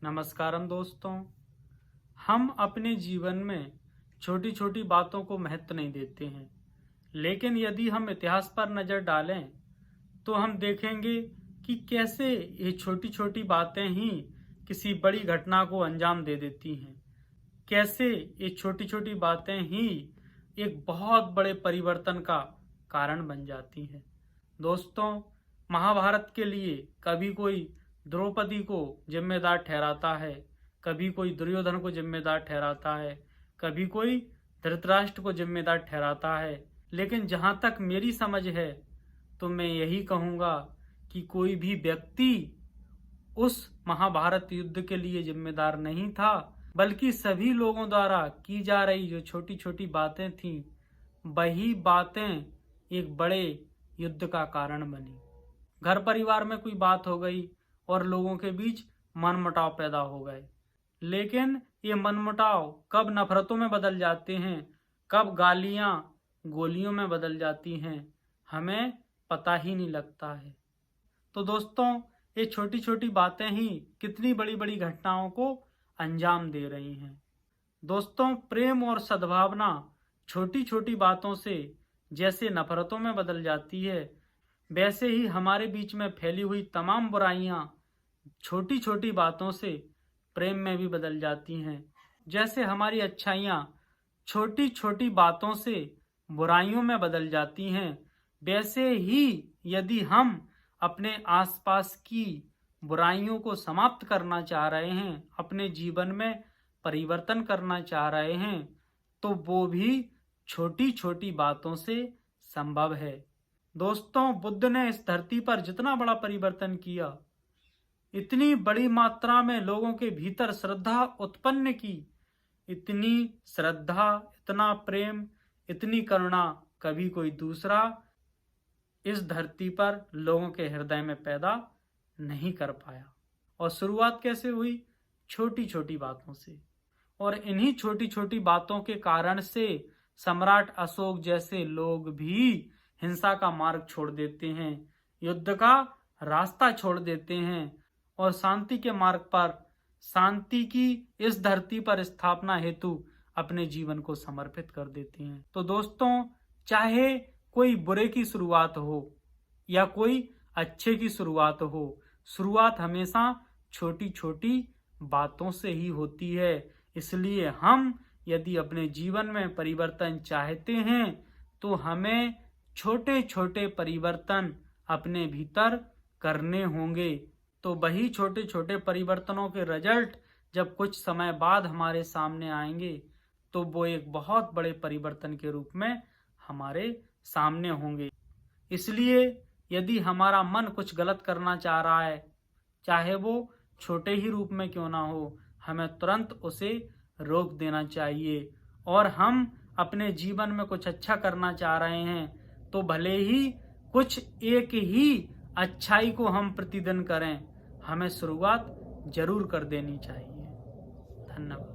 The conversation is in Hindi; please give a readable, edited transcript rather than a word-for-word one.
नमस्कारम दोस्तों। हम अपने जीवन में छोटी छोटी बातों को महत्व नहीं देते हैं, लेकिन यदि हम इतिहास पर नजर डालें तो हम देखेंगे कि कैसे ये छोटी छोटी बातें ही किसी बड़ी घटना को अंजाम दे देती हैं। कैसे ये छोटी छोटी बातें ही एक बहुत बड़े परिवर्तन का कारण बन जाती हैं। दोस्तों, महाभारत के लिए कभी कोई द्रौपदी को जिम्मेदार ठहराता है, कभी कोई दुर्योधन को जिम्मेदार ठहराता है, कभी कोई धृतराष्ट्र को जिम्मेदार ठहराता है, लेकिन जहां तक मेरी समझ है तो मैं यही कहूंगा कि कोई भी व्यक्ति उस महाभारत युद्ध के लिए जिम्मेदार नहीं था, बल्कि सभी लोगों द्वारा की जा रही जो छोटी छोटी बातें थीं, वही बातें एक बड़े युद्ध का कारण बनी। घर परिवार में कोई बात हो गई और लोगों के बीच मनमुटाव पैदा हो गए, लेकिन ये मनमुटाव कब नफरतों में बदल जाते हैं, कब गालियां गोलियों में बदल जाती हैं, हमें पता ही नहीं लगता है। तो दोस्तों, ये छोटी छोटी बातें ही कितनी बड़ी बड़ी घटनाओं को अंजाम दे रही हैं। दोस्तों, प्रेम और सद्भावना छोटी छोटी बातों से जैसे नफरतों में बदल जाती है, वैसे ही हमारे बीच में फैली हुई तमाम बुराइयां छोटी छोटी बातों से प्रेम में भी बदल जाती हैं। जैसे हमारी अच्छाइयां छोटी छोटी बातों से बुराइयों में बदल जाती हैं, वैसे ही यदि हम अपने आसपास की बुराइयों को समाप्त करना चाह रहे हैं, अपने जीवन में परिवर्तन करना चाह रहे हैं, तो वो भी छोटी छोटी बातों से संभव है। दोस्तों, बुद्ध ने इस धरती पर जितना बड़ा परिवर्तन किया, इतनी बड़ी मात्रा में लोगों के भीतर श्रद्धा उत्पन्न की, इतनी श्रद्धा, इतना प्रेम, इतनी करुणा कभी कोई दूसरा इस धरती पर लोगों के हृदय में पैदा नहीं कर पाया। और शुरुआत कैसे हुई? छोटी छोटी बातों से। और इन्हीं छोटी छोटी बातों के कारण से सम्राट अशोक जैसे लोग भी हिंसा का मार्ग छोड़ देते हैं, युद्ध का रास्ता छोड़ देते हैं और शांति के मार्ग पर, शांति की इस धरती पर स्थापना हेतु अपने जीवन को समर्पित कर देते हैं। तो दोस्तों, चाहे कोई बुरे की शुरुआत हो या कोई अच्छे की शुरुआत हो, शुरुआत हमेशा छोटी छोटी बातों से ही होती है। इसलिए हम यदि अपने जीवन में परिवर्तन चाहते हैं तो हमें छोटे छोटे परिवर्तन अपने भीतर करने होंगे। तो वही छोटे छोटे परिवर्तनों के रिजल्ट जब कुछ समय बाद हमारे सामने आएंगे तो वो एक बहुत बड़े परिवर्तन के रूप में हमारे सामने होंगे। इसलिए यदि हमारा मन कुछ गलत करना चाह रहा है, चाहे वो छोटे ही रूप में क्यों ना हो, हमें तुरंत उसे रोक देना चाहिए। और हम अपने जीवन में कुछ अच्छा करना चाह रहे हैं तो भले ही कुछ एक ही अच्छाई को हम प्रतिदिन करें, हमें शुरुआत जरूर कर देनी चाहिए। धन्यवाद।